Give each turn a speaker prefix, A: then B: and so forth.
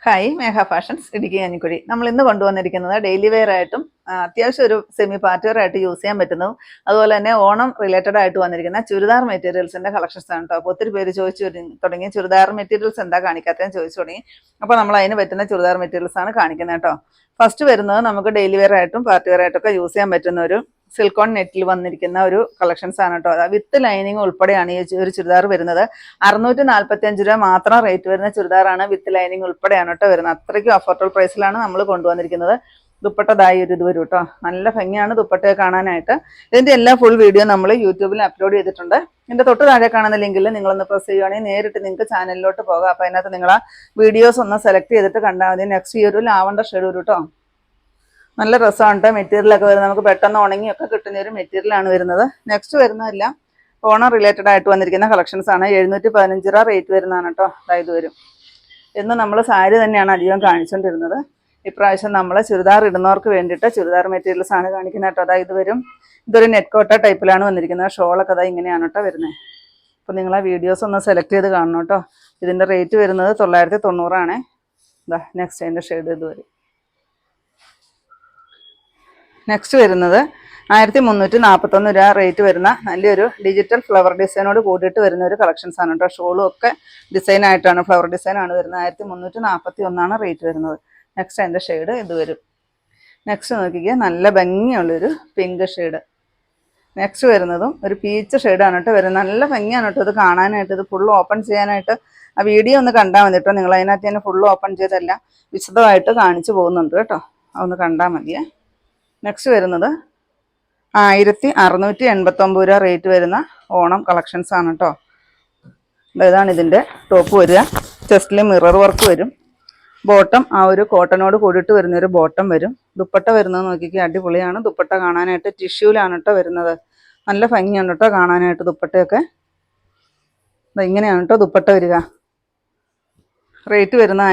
A: Hi മേഘ fashions Idukki Kanjikuzhi. നമ്മൾ ഇന്ന് കൊണ്ടുവന്നിരിക്കുന്നത് ഡെയിലി വെയർ ആയിട്ടും അത്യാവശ്യം ഒരു സെമി പാർട്ടി വെയർ ആയിട്ട് യൂസ് ചെയ്യാൻ പറ്റുന്നതും അതുപോലെ തന്നെ ഓണം റിലേറ്റഡ് ആയിട്ട് വന്നിരിക്കുന്ന ചുരിദാർ മെറ്റീരിയൽസിന്റെ കളക്ഷൻസ് ആണ് കേട്ടോ. അപ്പോൾ ഒത്തിരി പേര് ചോദിച്ചു തുടങ്ങി ചുരിദാർ മെറ്റീരിയൽസ് എന്താ കാണിക്കാത്തതെന്ന് ചോദിച്ചു തുടങ്ങി. അപ്പോൾ നമ്മൾ അതിന് പറ്റുന്ന ചുരിദാർ മെറ്റീരിയൽസ് ആണ് കാണിക്കുന്നത് കേട്ടോ. ഫസ്റ്റ് വരുന്നത് നമുക്ക് ഡെയിലി വെയർ ആയിട്ടും പാർട്ടി വെയർ ആയിട്ടൊക്കെ യൂസ് ചെയ്യാൻ പറ്റുന്ന ഒരു സിൽക്കോൺ നെറ്റിൽ വന്നിരിക്കുന്ന ഒരു കളക്ഷൻസ് ആണ് കേട്ടോ. വിത്ത് ലൈനിങ് ഉൾപ്പെടെയാണ് ഈ ഒരു ചുരിദാർ വരുന്നത്. 645 രൂപ മാത്രം റേറ്റ് വരുന്ന ചുരിദാറാണ്. വിത്ത് ലൈനിങ് ഉൾപ്പെടെയാണ് കേട്ടോ വരുന്നത്. അത്രയ്ക്കും അഫോർഡബിൾ പ്രൈസിലാണ് നമ്മൾ കൊണ്ടുവന്നിരിക്കുന്നത്. ദുപ്പട്ടതായി ഒരു ഇത് വരും കേട്ടോ. നല്ല ഭംഗിയാണ് ദുപ്പട്ടയെ കാണാനായിട്ട്. ഇതിന്റെ എല്ലാ ഫുൾ വീഡിയോ നമ്മൾ യൂട്യൂബിൽ അപ്ലോഡ് ചെയ്തിട്ടുണ്ട്. ഇതിന്റെ തൊട്ട് താഴെ കാണുന്ന ലിങ്കിൽ നിങ്ങളൊന്ന് പ്രസ് ചെയ്യുവാണെങ്കിൽ നേരിട്ട് നിങ്ങൾക്ക് ചാനലിലോട്ട് പോകാം. അപ്പൊ അതിനകത്ത് നിങ്ങൾ ആ വീഡിയോസ് ഒന്ന് സെലക്ട് ചെയ്തിട്ട് കണ്ടാൽ മതി. നെക്സ്റ്റ് ഈ ഒരു ലാവണ്ടർ ഷെയ്ഡ് വരും കേട്ടോ. നല്ല രസമാണ് മെറ്റീരിയലൊക്കെ വരുന്നത്. നമുക്ക് പെട്ടെന്ന് ഉണങ്ങിയൊക്കെ കിട്ടുന്ന ഒരു മെറ്റീരിയലാണ് വരുന്നത്. നെക്സ്റ്റ് വരുന്നതല്ല ഓണം റിലേറ്റഡ് ആയിട്ട് വന്നിരിക്കുന്ന കളക്ഷൻസ് ആണ്. 715 രൂപ റേറ്റ് വരുന്നതാണ് കേട്ടോ. അതായത് വരും എന്ന് നമ്മൾ സാരി തന്നെയാണ് അധികം കാണിച്ചുകൊണ്ടിരുന്നത്. ഇപ്രാവശ്യം നമ്മൾ ചുരിദാർ ഇടുന്നവർക്ക് വേണ്ടിയിട്ട് ചുരിദാർ മെറ്റീരിയൽസ് ആണ് കാണിക്കുന്നത് കേട്ടോ. അതായത് വരും ഇതൊരു നെറ്റ് കോട്ട ടൈപ്പിലാണ് വന്നിരിക്കുന്നത്. ഷോളൊക്കെ അതാ ഇങ്ങനെയാണ് കേട്ടോ വരുന്നത്. അപ്പോൾ നിങ്ങൾ ആ വീഡിയോസ് ഒന്ന് സെലക്ട് ചെയ്ത് കാണണം കേട്ടോ. ഇതിൻ്റെ റേറ്റ് വരുന്നത് 990 ആണ്. ഇതാ നെക്സ്റ്റ് അതിൻ്റെ ഷെയ്ഡ് ഇത് വരും. നെക്സ്റ്റ് വരുന്നത് 1341 രൂപ റേറ്റ് വരുന്ന നല്ലൊരു ഡിജിറ്റൽ ഫ്ലവർ ഡിസൈനോട് കൂടിയിട്ട് വരുന്ന ഒരു കളക്ഷൻസ് ആണ് കേട്ടോ. ഷോളും ഒക്കെ ഡിസൈൻ ആയിട്ടാണ്, ഫ്ലവർ ഡിസൈൻ ആണ് വരുന്നത്. 1341 റേറ്റ് വരുന്നത്. നെക്സ്റ്റ് അതിൻ്റെ ഷെയ്ഡ് ഇത് വരും. നെക്സ്റ്റ് നോക്കിക്കുക, നല്ല ഭംഗിയുള്ളൊരു പിങ്ക് ഷെയ്ഡ്. നെക്സ്റ്റ് വരുന്നതും ഒരു പീച്ച് ഷെയ്ഡാണ് കേട്ടോ വരുന്നത്. നല്ല ഭംഗിയാണ് കേട്ടോ ഇത് കാണാനായിട്ട്. ഇത് ഫുള്ള് ഓപ്പൺ ചെയ്യാനായിട്ട് ആ വീഡിയോ ഒന്ന് കണ്ടാൽ മതി കേട്ടോ. നിങ്ങൾ അതിനകത്ത് തന്നെ ഫുള്ള് ഓപ്പൺ ചെയ്തല്ല വിശദമായിട്ട് കാണിച്ചു പോകുന്നുണ്ട് കേട്ടോ. അതൊന്ന് കണ്ടാൽ മതിയേ. നെക്സ്റ്റ് വരുന്നത് 1689 രൂപ റേറ്റ് വരുന്ന ഓണം കളക്ഷൻസ് ആണ് കേട്ടോ. ഇതാണ് ഇതിൻ്റെ ടോപ്പ് വരിക. ചെസ്റ്റിൽ മിറർ വർക്ക് വരും. ബോട്ടം ആ ഒരു കോട്ടനോട് കൂടിയിട്ട് വരുന്നൊരു ബോട്ടം വരും. ദുപ്പട്ട വരുന്നത് നോക്കിക്കുക, അടിപൊളിയാണ്. ദുപ്പട്ട കാണാനായിട്ട് ടിഷ്യൂലാണ് കേട്ടോ വരുന്നത്. നല്ല ഭംഗിയാണ് കേട്ടോ കാണാനായിട്ട്. ദുപ്പട്ടയൊക്കെ ഇങ്ങനെയാണ് കേട്ടോ ദുപ്പട്ട വരിക. റേറ്റ് വരുന്ന